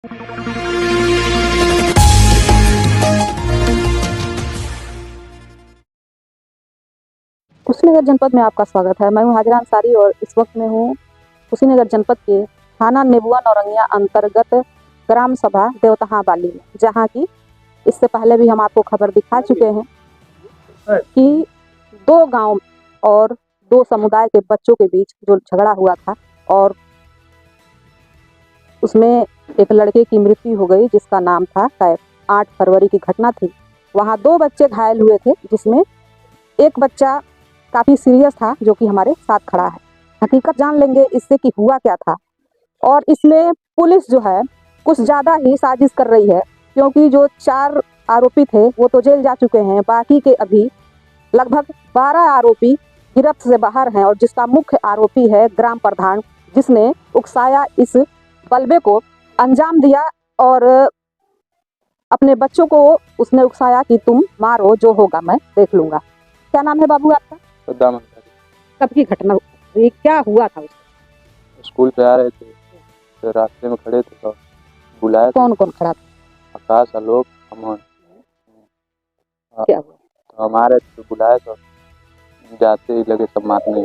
कुशीनगर जनपद में आपका स्वागत है। मैं हूं हाजरा अंसारी और इस वक्त में हूं कुशीनगर जनपद के थाना नेबुआ नौरंगिया अंतर्गत ग्राम सभा देवतहा बाली में, जहां की इससे पहले भी हम आपको खबर दिखा चुके हैं कि दो गांव और दो समुदाय के बच्चों के बीच जो झगड़ा हुआ था और उसमें एक लड़के की मृत्यु हो गई जिसका नाम था कैफ। 8 फरवरी की घटना थी। वहां 2 बच्चे घायल हुए थे, जिसमें एक बच्चा काफ़ी सीरियस था जो कि हमारे साथ खड़ा है। हकीकत जान लेंगे इससे कि हुआ क्या था। और इसमें पुलिस जो है कुछ ज़्यादा ही साजिश कर रही है, क्योंकि जो 4 आरोपी थे वो तो जेल जा चुके हैं, बाकी के अभी लगभग 12 आरोपी गिरफ्त से बाहर हैं। और जिसका मुख्य आरोपी है ग्राम प्रधान, जिसने उकसाया इस बलबे को अंजाम दिया और अपने बच्चों को उसने उकसाया कि तुम मारो, जो होगा मैं देख लूँगा। क्या नाम है बाबू आपका? कब की घटना हुई, क्या हुआ था उसको? स्कूल पे आ रहे थे तो रास्ते में खड़े थे तो बुलाया। कौन कौन खड़ा था? आकाश, आलोक, अमन। क्या हुआ? तो हमारे तो बुलाया तो जाते ही लगे सब मारने।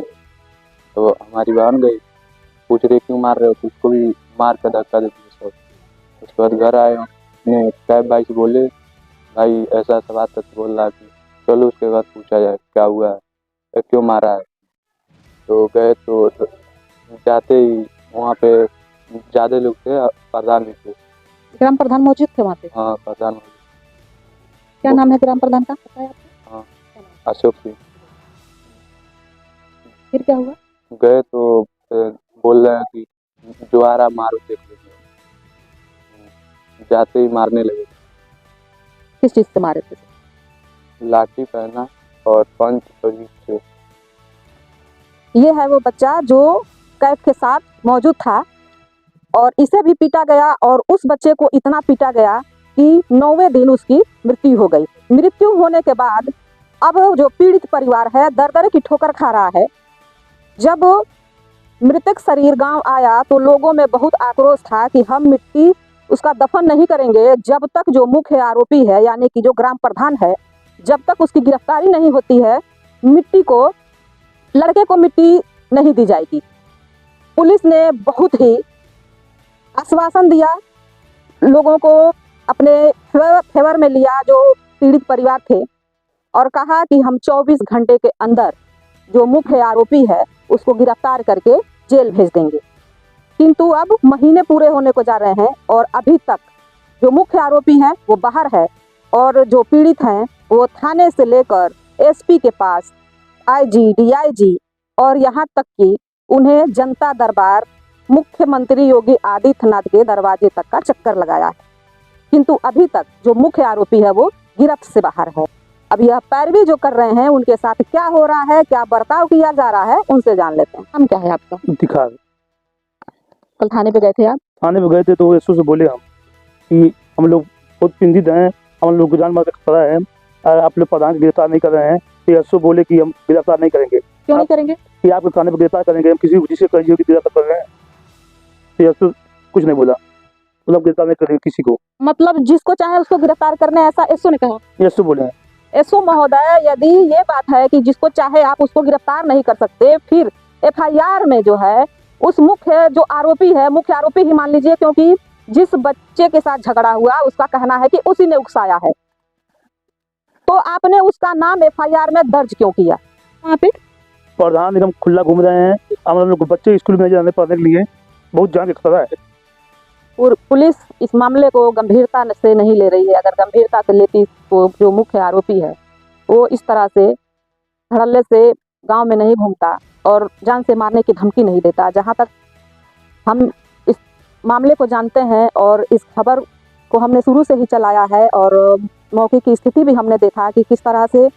तो हमारी बहन गई, पूछ रही क्यों मार रहे हो, तो उसको भी मार कर धक्का देते सब। उसके बाद घर आए, अपने कैब भाई से बोले भाई ऐसा ऐसा बात है, तो बोल रहा कि चलो उसके बाद पूछा जाए क्या हुआ है, क्यों मारा है। तो गए तो जाते ही वहाँ पे ज़्यादा लोग थे, प्रधान भी थे। ग्राम प्रधान मौजूद थे वहाँ पे? हाँ, प्रधान। क्या नाम है ग्राम प्रधान का, पता है आपको? हाँ, अशोक सिंह। फिर क्या हुआ? गए तो बोल रहे हैं कि जो आ रहा मारो, देख लीजिए। जाते ही मारने लगे। किस चीज़ से मारे थे? लाठी पहना और पंच से। ये है वो बच्चा जो कैफ के साथ मौजूद था और इसे भी पीटा गया और उस बच्चे को इतना पीटा गया कि 9वें दिन उसकी मृत्यु हो गई। मृत्यु होने के बाद अब जो पीड़ित परिवार है दर-दर की ठोकर खा रहा है। जब मृतक शरीर गांव आया तो लोगों में बहुत आक्रोश था कि हम मिट्टी उसका दफन नहीं करेंगे जब तक जो मुख्य आरोपी है यानी कि जो ग्राम प्रधान है, जब तक उसकी गिरफ्तारी नहीं होती है, लड़के को मिट्टी नहीं दी जाएगी। पुलिस ने बहुत ही आश्वासन दिया, लोगों को अपने फेवर में लिया जो पीड़ित परिवार थे, और कहा कि हम 24 घंटे के अंदर जो मुख्य आरोपी है उसको गिरफ्तार करके जेल भेज देंगे। किंतु अब महीने पूरे होने को जा रहे हैं और अभी तक जो मुख्य आरोपी है वो बाहर है और जो पीड़ित हैं वो थाने से लेकर एसपी के पास, आईजी, डीआईजी और यहाँ तक कि उन्हें जनता दरबार मुख्यमंत्री योगी आदित्यनाथ के दरवाजे तक का चक्कर लगाया है, किंतु अभी तक जो मुख्य आरोपी है वो गिरफ्त से बाहर है। अब यह पैरवी जो कर रहे हैं उनके साथ क्या हो रहा है, क्या बर्ताव किया जा रहा है, उनसे जान लेते हैं। नाम क्या है आपका? दिखा। कल थाने पे गए थे आप? थाने पे गए थे तो एसओ से बोले हम कि हम लोग बहुत चिंतित हैं, हम लोग को जान मार का खतरा है, आप लोग प्रधान गिरफ्तार नहीं कर रहे हैं। तो एसओ बोले कि हम गिरफ्तार नहीं करेंगे। क्यों नहीं करेंगे? कि आपके थाने पर गिरफ्तार करेंगे, हम किसी जिसे कहिए कि गिरफ्तार कर रहे हैं। तो एसओ कुछ नहीं बोला, मतलब गिरफ्तार नहीं करेंगे किसी को, मतलब जिसको चाहे उसको गिरफ्तार करने, ऐसा एसओ ने कहा? एसओ बोले हैं। एसओ महोदय, यदि ये बात है कि जिसको चाहे आप उसको गिरफ्तार नहीं कर सकते, फिर एफआईआर में जो है उस मुख्य जो आरोपी है, मुख्य आरोपी ही मान लीजिए, क्योंकि जिस बच्चे के साथ झगड़ा हुआ उसका कहना है कि उसी ने उकसाया है, तो आपने उसका नाम एफआईआर में दर्ज क्यों किया? वहाँ पे प्रधान एकदम खुला घूम रहे हैं, हम लोग बच्चे स्कूल में जाने पढ़ने के लिए बहुत जान के खतरा है। और पुलिस इस मामले को गंभीरता से नहीं ले रही है। अगर गंभीरता से लेती तो जो मुख्य आरोपी है वो इस तरह से धड़ल्ले से गांव में नहीं घूमता और जान से मारने की धमकी नहीं देता। जहां तक हम इस मामले को जानते हैं और इस खबर को हमने शुरू से ही चलाया है और मौके की स्थिति भी हमने देखा कि किस तरह से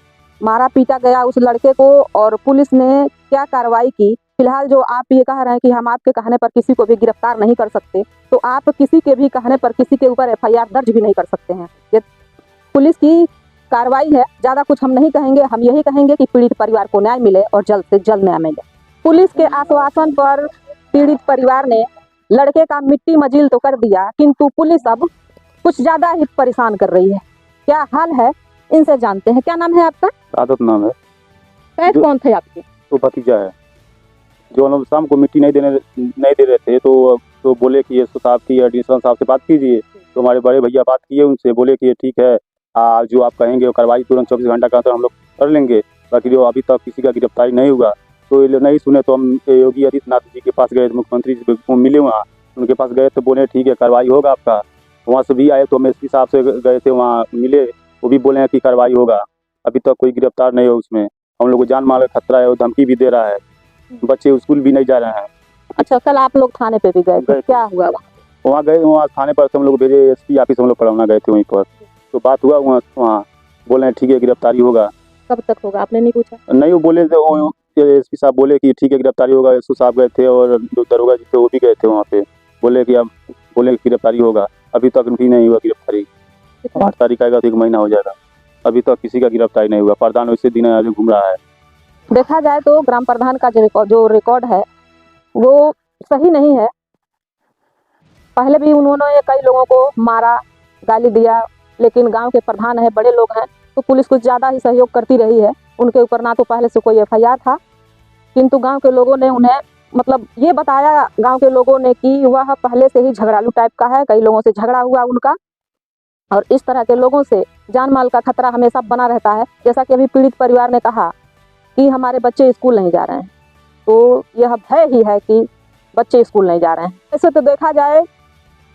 मारा पीटा गया उस लड़के को और पुलिस ने क्या कार्रवाई की। फिलहाल जो आप ये कह रहे हैं कि हम आपके कहने पर किसी को भी गिरफ्तार नहीं कर सकते, तो आप किसी के भी कहने पर किसी के ऊपर एफआईआर दर्ज भी नहीं कर सकते हैं। ये पुलिस की कार्रवाई है, ज़्यादा कुछ हम नहीं कहेंगे। हम यही कहेंगे कि पीड़ित परिवार को न्याय मिले और जल्द से जल्द न्याय मिले। पुलिस के आश्वासन पर पीड़ित परिवार ने लड़के का मिट्टी मजील तो कर दिया, किंतु पुलिस अब कुछ ज्यादा ही परेशान कर रही है। क्या हाल है, इनसे जानते हैं। क्या नाम है आपका? आदत नाम है। कैद कौन थे आपके? तो भतीजा है, जो हम लोग शाम को मिट्टी नहीं दे रहे थे, तो बोले कि एसओ साहब की एडिशनल साहब से बात कीजिए। तो हमारे बड़े भैया बात किए उनसे, बोले कि ठीक है, जो आप कहेंगे वो कार्रवाई तुरंत 24 घंटा का अंदर हम लोग कर लेंगे। बाकी जो अभी तक किसी का गिरफ्तारी नहीं हुआ, तो ये लोग नहीं सुने तो हम योगी आदित्यनाथ जी के पास गए, मुख्यमंत्री जी को मिले, वहाँ उनके पास गए तो बोले ठीक है कार्रवाई होगा आपका। वहाँ से भी आए तो हम एसपी साहब से गए थे, वहाँ मिले, वो भी बोले हैं कि कार्रवाई होगा। अभी तक कोई गिरफ्तार नहीं हो उसमें। हम लोग को जान माल का खतरा है, वो धमकी भी दे रहा है, बच्चे स्कूल भी नहीं जा रहे हैं। अच्छा, कल आप लोग थाने पे भी गए थे, क्या हुआ वहाँ गए, वहाँ थाने पर हम लोग भेजे, एसपी ऑफिस हम लोग पढ़ाना गए थे वहीं पर, तो बात हुआ वहाँ बोले हैं ठीक है गिरफ्तारी होगा। कब तक होगा आपने नहीं पूछा? नहीं, वो बोले एसपी साहब बोले कि ठीक है गिरफ्तारी होगा। एसओ साहब गए थे और जो दरोगा जी थे वो भी गए थे वहाँ पे, बोले कि अब बोले कि गिरफ्तारी होगा। अभी तक भी नहीं हुआ गिरफ्तारी। 8 तारीख आएगा तो 1 महीना हो जाएगा, अभी तक किसी का गिरफ्तारी नहीं हुआ। प्रधान वैसे दिन आज घूम रहा है। देखा जाए तो ग्राम प्रधान का जो रिकॉर्ड है वो सही नहीं है। पहले भी उन्होंने कई लोगों को मारा, गाली दिया, लेकिन गांव के प्रधान है, बड़े लोग हैं, तो पुलिस कुछ ज़्यादा ही सहयोग करती रही है उनके ऊपर। ना तो पहले से कोई एफआईआर था, किंतु गांव के लोगों ने उन्हें मतलब ये बताया, गांव के लोगों ने, कि वह पहले से ही झगड़ालू टाइप का है, कई लोगों से झगड़ा हुआ उनका, और इस तरह के लोगों से जान माल का खतरा हमेशा बना रहता है। जैसा कि अभी पीड़ित परिवार ने कहा कि हमारे बच्चे स्कूल नहीं जा रहे हैं, तो यह भय ही है कि बच्चे स्कूल नहीं जा रहे हैं। ऐसे तो देखा जाए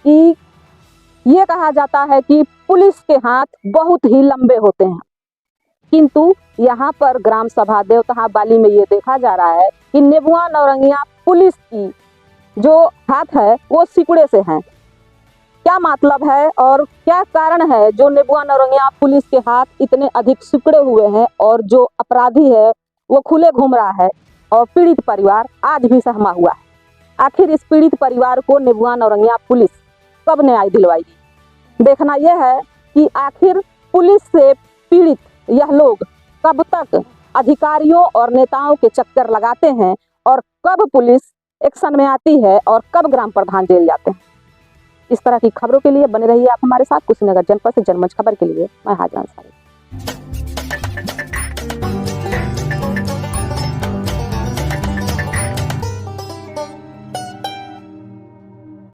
कि ये कहा जाता है कि पुलिस के हाथ बहुत ही लंबे होते हैं, किंतु यहाँ पर ग्राम सभा देवतहा बाली में ये देखा जा रहा है कि नेबुआ नौरंगिया पुलिस की जो हाथ है वो सिकुड़े से हैं। क्या मतलब है और क्या कारण है जो नेबुआ नौरंगिया पुलिस के हाथ इतने अधिक सिकुड़े हुए हैं, और जो अपराधी है वो खुले घूम रहा है, और पीड़ित परिवार आज भी सहमा हुआ है। आखिर इस पीड़ित परिवार को नेबुआ नौरंगिया पुलिस कब न्याय दिलवाएगी? देखना यह है कि आखिर पुलिस से पीड़ित यह लोग कब तक अधिकारियों और नेताओं के चक्कर लगाते हैं, और कब पुलिस एक्शन में आती है, और कब ग्राम प्रधान जेल जाते हैं। इस तरह की खबरों के लिए बने रहिए आप हमारे साथ। कुशीनगर जनपद से जनमंच खबर के लिए मैं हाजरा अंसारी।